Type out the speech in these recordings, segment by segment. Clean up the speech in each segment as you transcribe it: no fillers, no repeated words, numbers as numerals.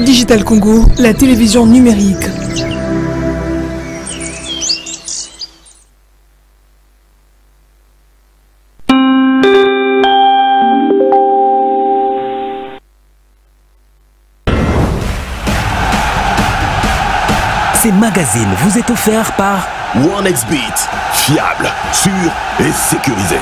Digital Congo, la télévision numérique. Ces magazines vous est offert par OneXBet, fiable, sûr et sécurisé.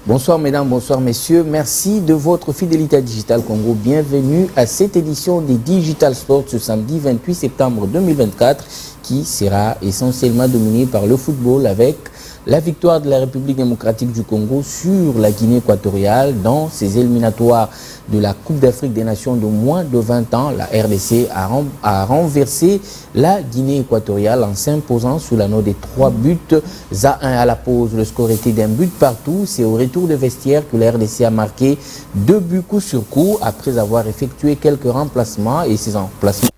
Bonsoir mesdames, bonsoir messieurs, merci de votre fidélité à Digital Congo. Bienvenue à cette édition des Digital Sports ce samedi 28 septembre 2024 qui sera essentiellement dominée par le football avec la victoire de la République démocratique du Congo sur la Guinée équatoriale dans ses éliminatoires de la Coupe d'Afrique des Nations de moins de 20 ans. La RDC a renversé la Guinée équatoriale en s'imposant sous la note des 3 buts à 1 à la pause. Le score était d'un but partout. C'est au retour de vestiaire que la RDC a marqué 2 buts coup sur coup après avoir effectué quelques remplacements, et ces remplacements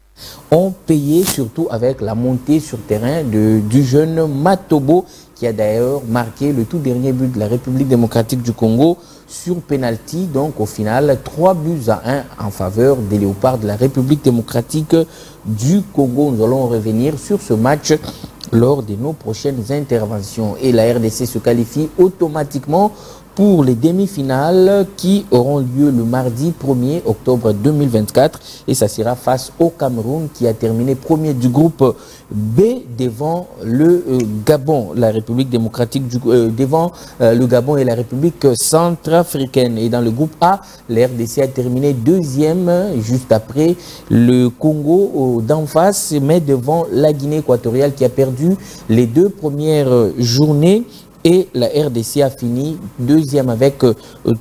ont payé surtout avec la montée sur terrain du jeune Matobo, qui a d'ailleurs marqué le tout dernier but de la République démocratique du Congo sur penalty. Donc au final 3 buts à 1 en faveur des Léopards de la République démocratique du Congo. Nous allons revenir sur ce match lors de nos prochaines interventions. Et la RDC se qualifie automatiquement pour les demi-finales qui auront lieu le mardi 1er octobre 2024, et ça sera face au Cameroun qui a terminé premier du groupe B devant le Gabon, la République démocratique devant le Gabon et la République centrafricaine. Et dans le groupe A, la RDC a terminé deuxième juste après le Congo d'en face, mais devant la Guinée équatoriale qui a perdu les 2 premières journées. Et la RDC a fini deuxième avec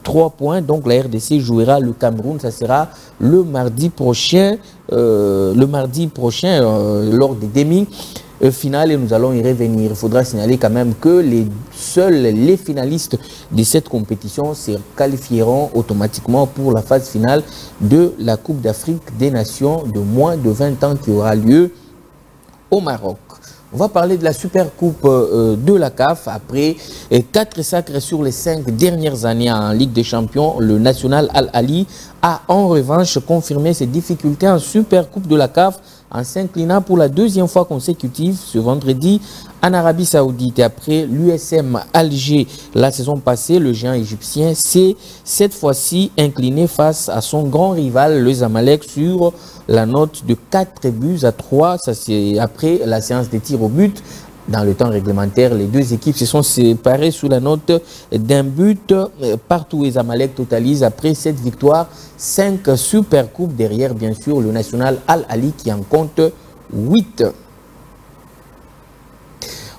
3 points. Donc la RDC jouera le Cameroun. Ça sera le mardi prochain lors des demi-finales, et nous allons y revenir. Il faudra signaler quand même que seuls les finalistes de cette compétition se qualifieront automatiquement pour la phase finale de la Coupe d'Afrique des Nations de moins de 20 ans qui aura lieu au Maroc. On va parler de la Super Coupe de la CAF. Après 4 sacres sur les 5 dernières années en Ligue des Champions, le National Al-Ahly a en revanche confirmé ses difficultés en Super Coupe de la CAF en s'inclinant pour la 2e fois consécutive ce vendredi en Arabie Saoudite. Et après l'USM Alger la saison passée, le géant égyptien s'est cette fois-ci incliné face à son grand rival, le Zamalek, sur la note de 4 buts à 3. Ça, c'est après la séance des tirs au but. Dans le temps réglementaire, les deux équipes se sont séparées sous la note d'un but partout. Et Zamalek totalise après cette victoire 5 super coupes, derrière bien sûr le National Al-Ahly qui en compte 8.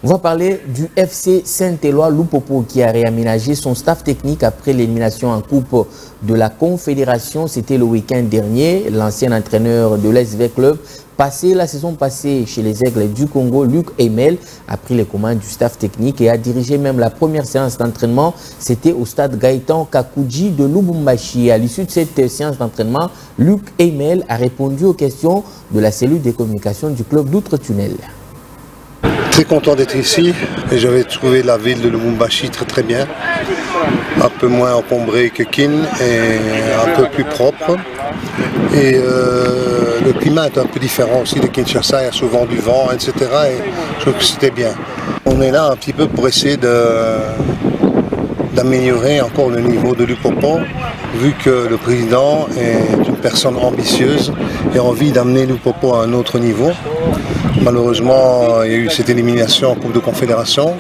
On va parler du FC Saint-Éloi Lupopo qui a réaménagé son staff technique après l'élimination en Coupe de la Confédération. C'était le week-end dernier. L'ancien entraîneur de l'SV Club, passé la saison passée chez les Aigles du Congo, Luc Eymel, a pris les commandes du staff technique et a dirigé même la première séance d'entraînement. C'était au stade Gaëtan Kakouji de Lubumbashi. À l'issue de cette séance d'entraînement, Luc Eymel a répondu aux questions de la cellule de communication du club d'Outre-Tunnel. Très content d'être ici, et j'avais trouvé la ville de Lubumbashi très bien, un peu moins encombrée que Kin et un peu plus propre. Et le climat est un peu différent aussi de Kinshasa, il y a souvent du vent, etc. Et je trouve que c'était bien. On est là un petit peu pour essayer d'améliorer encore le niveau de Lupopo, vu que le président est une personne ambitieuse et a envie d'amener Lupopo à un autre niveau. Malheureusement, il y a eu cette élimination en Coupe de Confédération.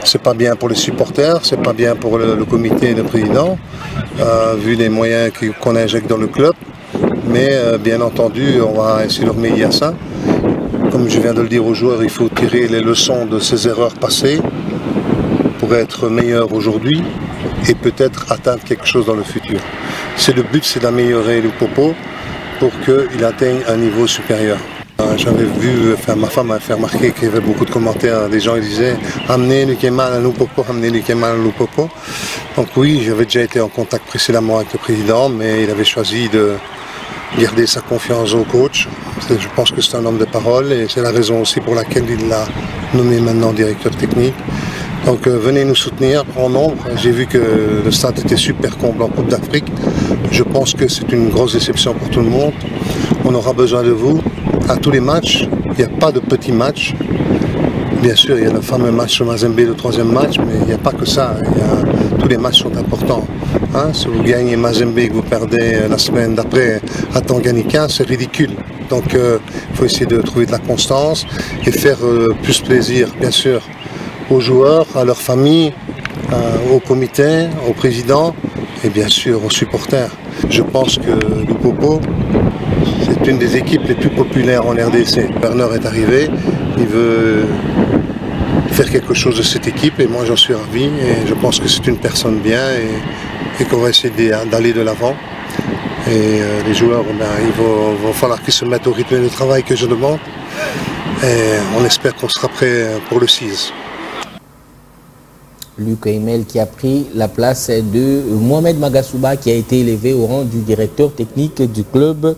C'est pas bien pour les supporters, c'est pas bien pour le comité et le président. vu les moyens qu'on injecte dans le club. Mais bien entendu, on va essayer de remédier à ça. Comme je viens de le dire aux joueurs, il faut tirer les leçons de ces erreurs passées pour être meilleur aujourd'hui et peut-être atteindre quelque chose dans le futur. Le but, c'est d'améliorer Lupopo pour qu'il atteigne un niveau supérieur. J'avais vu, ma femme m'a fait remarquer qu'il y avait beaucoup de commentaires. Des gens disaient « Amenez Lukeman à Lupopo, amenez Lukeman à Lupopo ». Donc oui, j'avais déjà été en contact précédemment avec le président, mais il avait choisi de garder sa confiance au coach. Je pense que c'est un homme de parole et c'est la raison aussi pour laquelle il l'a nommé maintenant directeur technique. Donc venez nous soutenir en nombre. J'ai vu que le stade était super comble en Coupe d'Afrique. Je pense que c'est une grosse déception pour tout le monde. On aura besoin de vous à tous les matchs. Il n'y a pas de petits matchs. Bien sûr, il y a le fameux match sur Mazembe, le 3e match, mais il n'y a pas que ça. Tous les matchs sont importants. Si vous gagnez Mazembe et que vous perdez la semaine d'après à Tanganyika, c'est ridicule. Donc il faut essayer de trouver de la constance et faire plus plaisir, bien sûr, aux joueurs, à leurs familles, au comité, au président et bien sûr aux supporters. Je pense que Lupopo, c'est une des équipes les plus populaires en RDC. Werner est arrivé, il veut faire quelque chose de cette équipe et moi j'en suis ravi et je pense que c'est une personne bien et qu'on va essayer d'aller de l'avant. Et les joueurs, il va falloir qu'ils se mettent au rythme de travail que je demande et on espère qu'on sera prêt pour le 6. Luc Aimel qui a pris la place de Mohamed Magasuba qui a été élevé au rang du directeur technique du club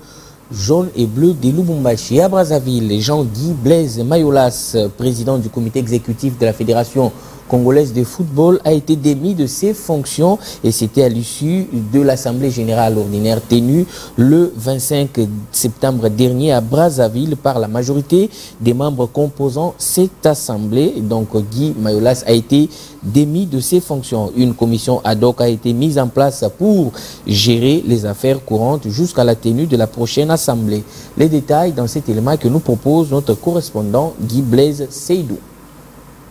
jaune et bleu de Lubumbashi. À Brazzaville, Jean-Guy Blaise Mayolas, président du comité exécutif de la Fédération congolaise de football, a été démis de ses fonctions et c'était à l'issue de l'Assemblée générale ordinaire tenue le 25 septembre dernier à Brazzaville par la majorité des membres composant cette assemblée. Donc Guy Mayolas a été démis de ses fonctions. Une commission ad hoc a été mise en place pour gérer les affaires courantes jusqu'à la tenue de la prochaine assemblée. Les détails dans cet élément que nous propose notre correspondant Guy Blaise Seydou.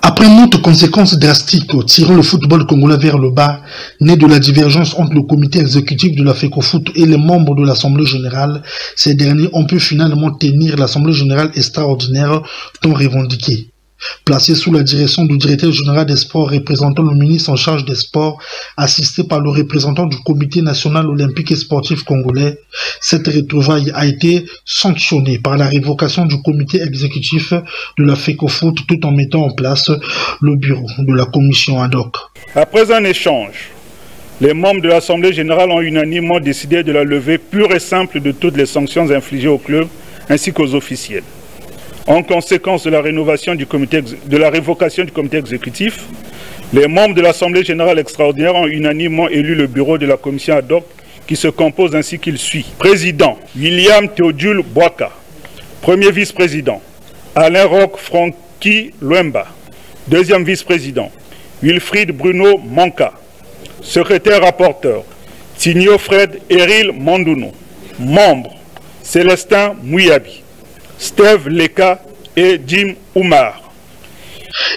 Après une autre conséquence drastique tirant le football congolais vers le bas, née de la divergence entre le comité exécutif de la FECOFOOT et les membres de l'Assemblée générale, ces derniers ont pu finalement tenir l'Assemblée générale extraordinaire tant revendiquée. Placé sous la direction du directeur général des sports représentant le ministre en charge des sports, assisté par le représentant du comité national olympique et sportif congolais, cette retrouvaille a été sanctionnée par la révocation du comité exécutif de la FECOFOOT tout en mettant en place le bureau de la commission ad hoc. Après un échange, les membres de l'Assemblée générale ont unanimement décidé de la levée pure et simple de toutes les sanctions infligées au club ainsi qu'aux officiels. En conséquence de la révocation du comité exécutif, les membres de l'Assemblée générale extraordinaire ont unanimement élu le bureau de la commission ad hoc qui se compose ainsi qu'il suit. Président, William Théodule Boaka. Premier vice-président, Alain Roch Francky Luemba. Deuxième vice-président, Wilfried Bruno Manka. Secrétaire rapporteur, Tigno Fred Eril Mandouno. Membres, Célestin Mouyabi, Steve Leka et Jim Oumar.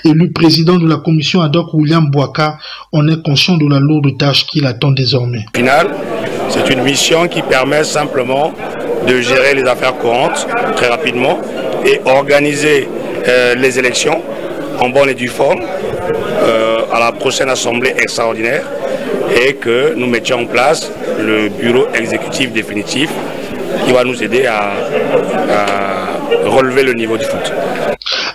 Élu président de la commission ad hoc William Boaka, on est conscient de la lourde tâche qu'il attend désormais. Au final, c'est une mission qui permet simplement de gérer les affaires courantes très rapidement et organiser les élections en bonne et due forme à la prochaine assemblée extraordinaire et que nous mettions en place le bureau exécutif définitif qui va nous aider à relever le niveau du foot.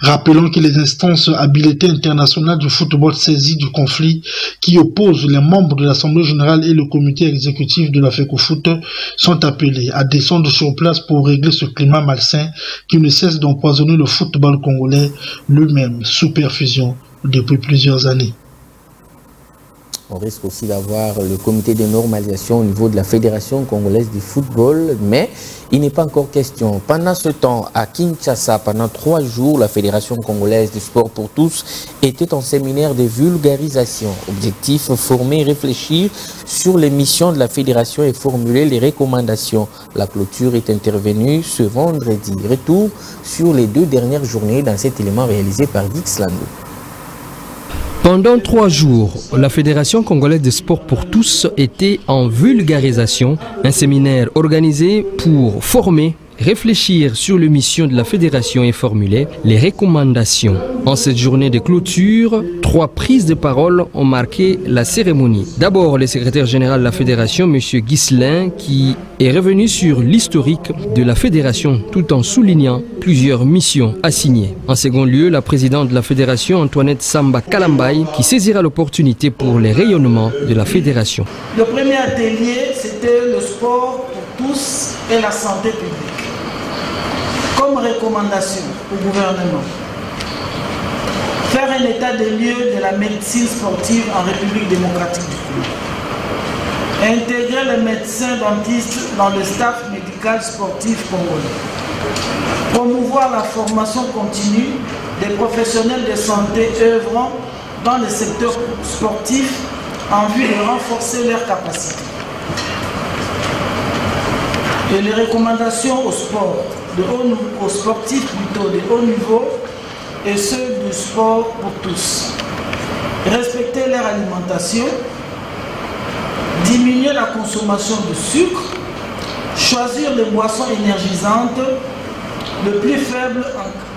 Rappelons que les instances habilitées internationales du football saisies du conflit qui opposent les membres de l'Assemblée générale et le comité exécutif de la FECOFOOT sont appelées à descendre sur place pour régler ce climat malsain qui ne cesse d'empoisonner le football congolais lui-même sous perfusion depuis plusieurs années. On risque aussi d'avoir le comité de normalisation au niveau de la Fédération congolaise du football, mais il n'est pas encore question. Pendant ce temps, à Kinshasa, pendant 3 jours, la Fédération congolaise du sport pour tous était en séminaire de vulgarisation. Objectif, former et réfléchir sur les missions de la Fédération et formuler les recommandations. La clôture est intervenue ce vendredi. Retour sur les 2 dernières journées dans cet élément réalisé par Dix Landou. Pendant 3 jours, la Fédération congolaise de sport pour tous était en vulgarisation, un séminaire organisé pour former, réfléchir sur les missions de la Fédération et formuler les recommandations. En cette journée de clôture, 3 prises de parole ont marqué la cérémonie. D'abord, le secrétaire général de la Fédération, M. Ghislain, qui est revenu sur l'historique de la Fédération tout en soulignant plusieurs missions assignées. En second lieu, la présidente de la Fédération, Antoinette Samba Kalambay, qui saisira l'opportunité pour les rayonnements de la Fédération. Le premier atelier, c'était le sport pour tous et la santé publique. Comme recommandation au gouvernement, faire un état des lieux de la médecine sportive en République démocratique du Congo. Intégrer les médecins dentistes dans le staff médical sportif congolais. Promouvoir la formation continue des professionnels de santé œuvrant dans le secteur sportif en vue de renforcer leurs capacités. Et les recommandations au sport, aux sportifs plutôt de haut niveau et ceux du sport pour tous. Respecter leur alimentation, diminuer la consommation de sucre, choisir les boissons énergisantes, le plus faible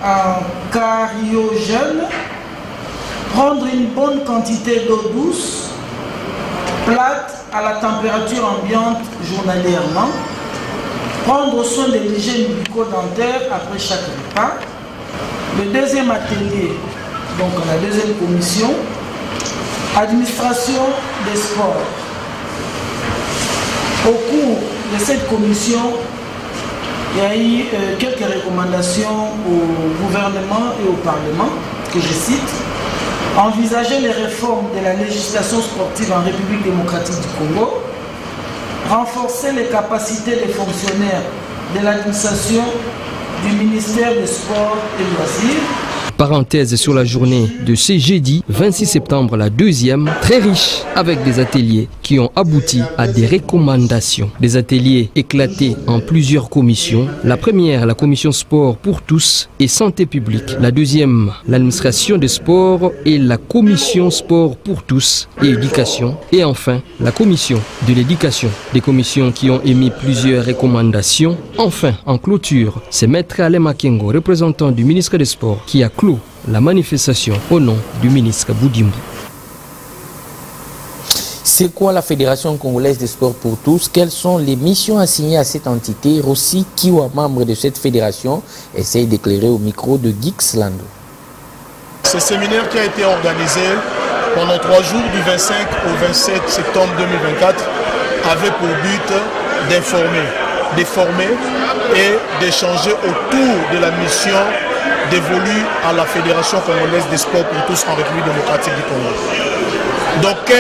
en cariogène, prendre une bonne quantité d'eau douce, plate à la température ambiante journalièrement, prendre soin de l'hygiène bucco-dentaire après chaque repas. Le deuxième atelier, donc la deuxième commission, administration des sports. Au cours de cette commission, il y a eu quelques recommandations au gouvernement et au Parlement, que je cite. Envisager les réformes de la législation sportive en République démocratique du Congo, renforcer les capacités des fonctionnaires de l'administration du ministère des Sports et Loisirs. Parenthèse sur la journée de ce jeudi 26 septembre, la deuxième, très riche avec des ateliers qui ont abouti à des recommandations. Des ateliers éclatés en plusieurs commissions. La première, la commission sport pour tous et santé publique. La deuxième, l'administration des sports et la commission sport pour tous et éducation. Et enfin, la commission de l'éducation. Des commissions qui ont émis plusieurs recommandations. Enfin, en clôture, c'est Maître Alain Makengo, représentant du ministre des Sports, qui a clos la manifestation au nom du ministre Boudimbu. C'est quoi la Fédération congolaise des sports pour tous? Quelles sont les missions assignées à cette entité? Rossi Kiwa, membre de cette fédération, essaye d'éclairer au micro de Geeks Lando. Ce séminaire qui a été organisé pendant 3 jours du 25 au 27 septembre 2024 avait pour but d'informer, de former et d'échanger autour de la mission dévolue à la Fédération congolaise des sports pour tous en République démocratique du Congo. Donc,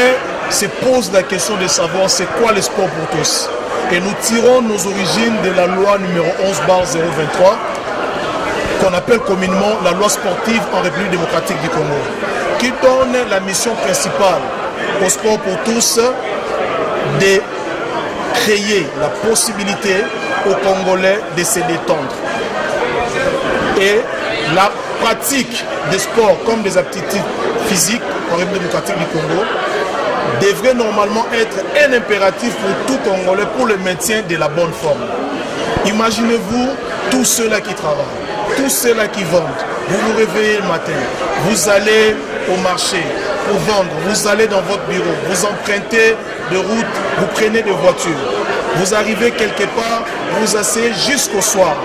se pose la question de savoir c'est quoi le sport pour tous. Et nous tirons nos origines de la loi numéro 11/023, qu'on appelle communément la loi sportive en République démocratique du Congo, qui donne la mission principale au sport pour tous de créer la possibilité aux Congolais de se détendre. Et la pratique des sports comme des aptitudes physiques en République démocratique du Congo devrait normalement être un impératif pour tout Congolais pour le maintien de la bonne forme. Imaginez-vous tous ceux-là qui travaillent, tous ceux-là qui vendent. Vous vous réveillez le matin, vous allez au marché pour vendre, vous allez dans votre bureau, vous empruntez de route, vous prenez des voitures, vous arrivez quelque part, vous asseyez jusqu'au soir.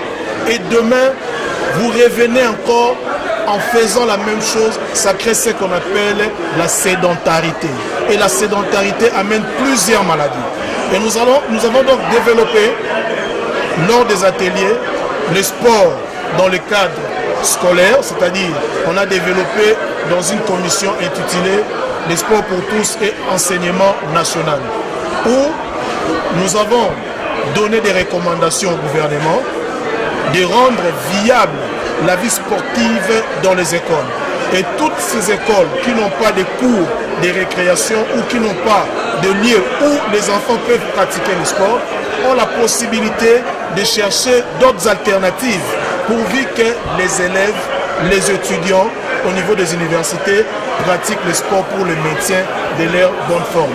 Et demain, vous revenez encore en faisant la même chose, ça crée ce qu'on appelle la sédentarité. Et la sédentarité amène plusieurs maladies. Et nous avons donc développé, lors des ateliers, le sport dans le cadre scolaire, c'est-à-dire on a développé dans une commission intitulée « Les sports pour tous et enseignement national » où nous avons donné des recommandations au gouvernement de rendre viable la vie sportive dans les écoles. Et toutes ces écoles qui n'ont pas de cours de récréation ou qui n'ont pas de lieu où les enfants peuvent pratiquer le sport ont la possibilité de chercher d'autres alternatives pourvu que les élèves, les étudiants au niveau des universités pratiquent le sport pour le maintien de leur bonne forme.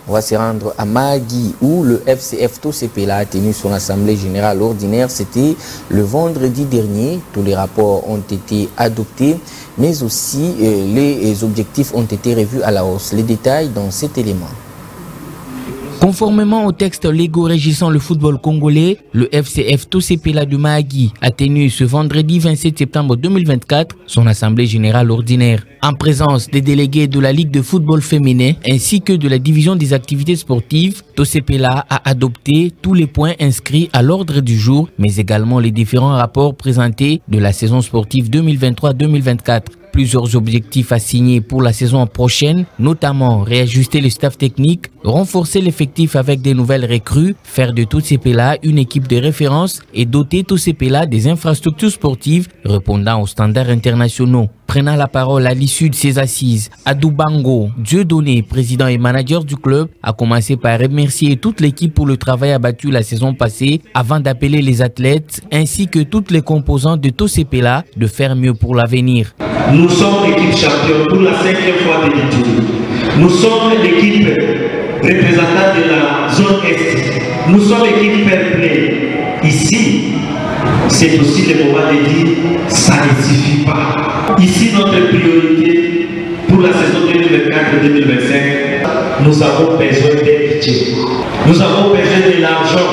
On va se rendre à Mahagi où le FCF Tosepela a tenu son assemblée générale ordinaire. C'était le vendredi dernier. Tous les rapports ont été adoptés, mais aussi les objectifs ont été revus à la hausse. Les détails dans cet élément. Conformément aux textes légaux régissant le football congolais, le FCF Tosepela de Mahagi a tenu ce vendredi 27 septembre 2024 son assemblée générale ordinaire. En présence des délégués de la Ligue de football féminin ainsi que de la division des activités sportives, Tosepela a adopté tous les points inscrits à l'ordre du jour, mais également les différents rapports présentés de la saison sportive 2023-2024. Plusieurs objectifs assignés pour la saison prochaine, notamment réajuster le staff technique, renforcer l'effectif avec des nouvelles recrues, faire de Tosepela une équipe de référence et doter Tosepela des infrastructures sportives répondant aux standards internationaux. Prenant la parole à l'issue de ces assises, Adoubango Dieudonné, président et manager du club, a commencé par remercier toute l'équipe pour le travail abattu la saison passée avant d'appeler les athlètes ainsi que toutes les composantes de Tosepela de faire mieux pour l'avenir. Nous sommes l'équipe championne pour la 5e fois de l'Italie. Nous sommes l'équipe représentante de la zone Est. Nous sommes l'équipe fair play. Ici, c'est aussi le moment de dire ça ne suffit pas. Ici, notre priorité pour la saison 2024-2025, nous avons besoin d'héritiers. Nous avons besoin de l'argent.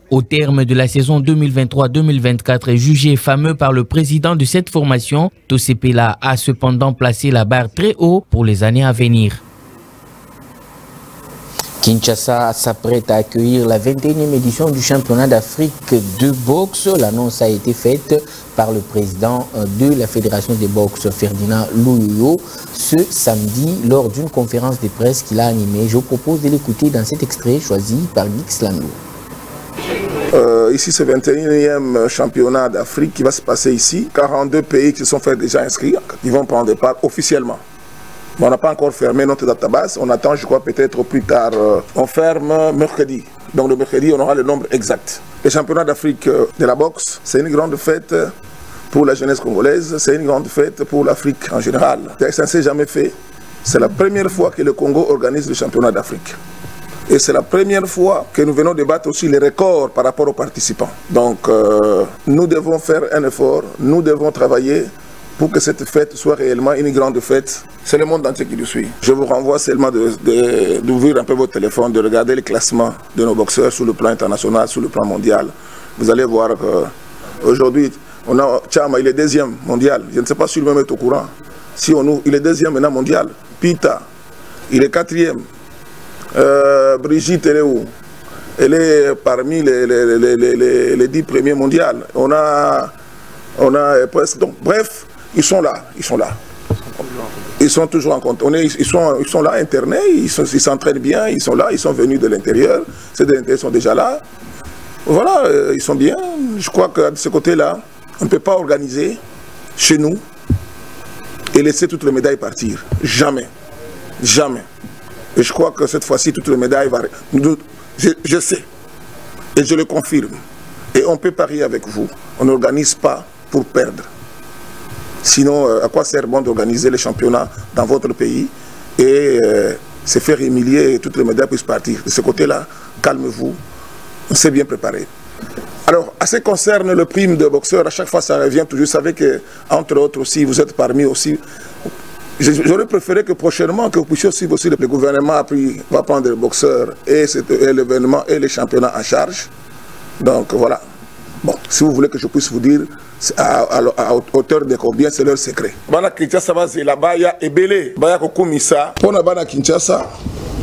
Au terme de la saison 2023-2024 jugé fameux par le président de cette formation, Tosepela a cependant placé la barre très haut pour les années à venir. Kinshasa s'apprête à accueillir la 21e édition du championnat d'Afrique de boxe. L'annonce a été faite par le président de la Fédération de boxe, Ferdinand Louyoyo, ce samedi lors d'une conférence de presse qu'il a animée. Je vous propose de l'écouter dans cet extrait choisi par Nix Lando. Ici, c'est le 21e championnat d'Afrique qui va se passer ici. 42 pays qui se sont fait déjà inscrits, qui vont prendre part officiellement. Mais on n'a pas encore fermé notre database. On attend, je crois, peut-être au plus tard. On ferme mercredi. Donc le mercredi, on aura le nombre exact. Le championnat d'Afrique de la boxe, c'est une grande fête pour la jeunesse congolaise. C'est une grande fête pour l'Afrique en général. Ça ne s'est jamais fait. C'est la première fois que le Congo organise le championnat d'Afrique. Et c'est la première fois que nous venons débattre aussi les records par rapport aux participants. Donc nous devons faire un effort, nous devons travailler pour que cette fête soit réellement une grande fête. C'est le monde entier qui nous suit. Je vous renvoie seulement d'ouvrir un peu votre téléphone, de regarder les classements de nos boxeurs sur le plan international, sur le plan mondial. Vous allez voir qu'aujourd'hui, on a Chama, il est 2e mondial. Je ne sais pas si lui-même est au courant. Si on il est 2e maintenant mondial. Pita, il est 4e. Brigitte, elle est où? Elle est parmi les 10 premiers mondiaux. On a presque. Donc, bref, ils sont là. Ils sont toujours en contact. Ils sont là, internés, ils s'entraînent bien, ils sont là, ils sont venus de l'intérieur. Ceux de l'intérieur sont déjà là. Voilà, ils sont bien. Je crois que de ce côté-là, on ne peut pas organiser chez nous et laisser toutes les médailles partir. Jamais. Jamais. Et je crois que cette fois-ci, toutes les médailles vont... Je sais. Et je le confirme. Et on peut parier avec vous. On n'organise pas pour perdre. Sinon, à quoi sert bon d'organiser les championnats dans votre pays et se faire humilier et toutes les médailles puissent partir. De ce côté-là, calmez-vous. On s'est bien préparé. Alors, à ce qui concerne le prime de boxeur, à chaque fois ça revient toujours. Vous savez qu'entre autres aussi, vous êtes parmi aussi... J'aurais préféré que prochainement, que vous puissiez aussi le gouvernement va prendre les boxeurs et l'événement et les championnats en charge. Donc voilà. Bon, si vous voulez que je puisse vous dire à hauteur de combien, c'est leur secret. Bana Kinshasa c'est là-bas, il y a Ebele, Baya Kokumisa. Pour Bana Kinshasa,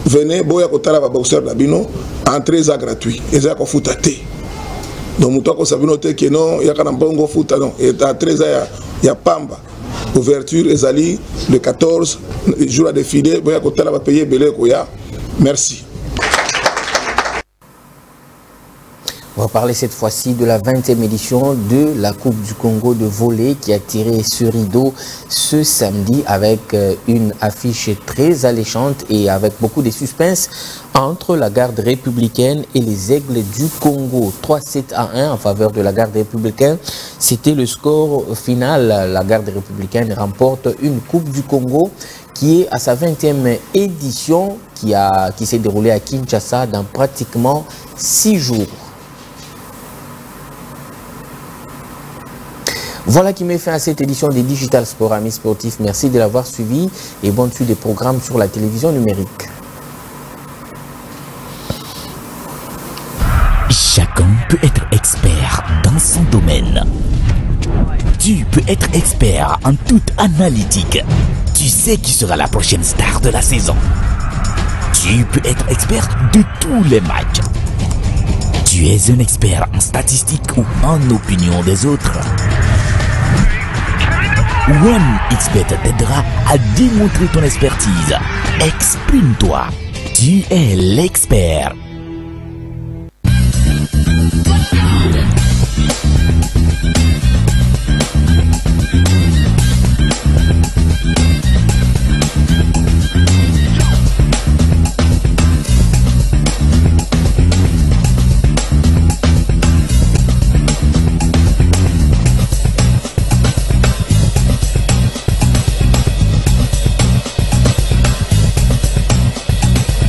venez, Boya Kotala boxeur d'Abino, entrée gratuit. Et ça fout à thé. Donc, Moutako Sabino te que non, il y a quand même bon foot, non. Et à 13 ans, il y a Pamba. Ouverture, Ezali, le 14, jour à défiler, Boya Kotala va payer Belé Koya. Merci. On va parler cette fois-ci de la 20e édition de la Coupe du Congo de volley qui a tiré ce rideau ce samedi avec une affiche très alléchante et avec beaucoup de suspense entre la garde républicaine et les Aigles du Congo. 3-7-1 en faveur de la garde républicaine. C'était le score final. La garde républicaine remporte une Coupe du Congo qui est à sa 20e édition qui s'est déroulée à Kinshasa dans pratiquement 6 jours. Voilà qui met fin à cette édition des Digital Sport. Amis sportifs, merci de l'avoir suivi et bonne suite des programmes sur la télévision numérique. Chacun peut être expert dans son domaine. Tu peux être expert en toute analytique. Tu sais qui sera la prochaine star de la saison. Tu peux être expert de tous les matchs. Tu es un expert en statistiques ou en opinion des autres. OneXBet t'aidera à démontrer ton expertise. Exprime-toi. Tu es l'expert.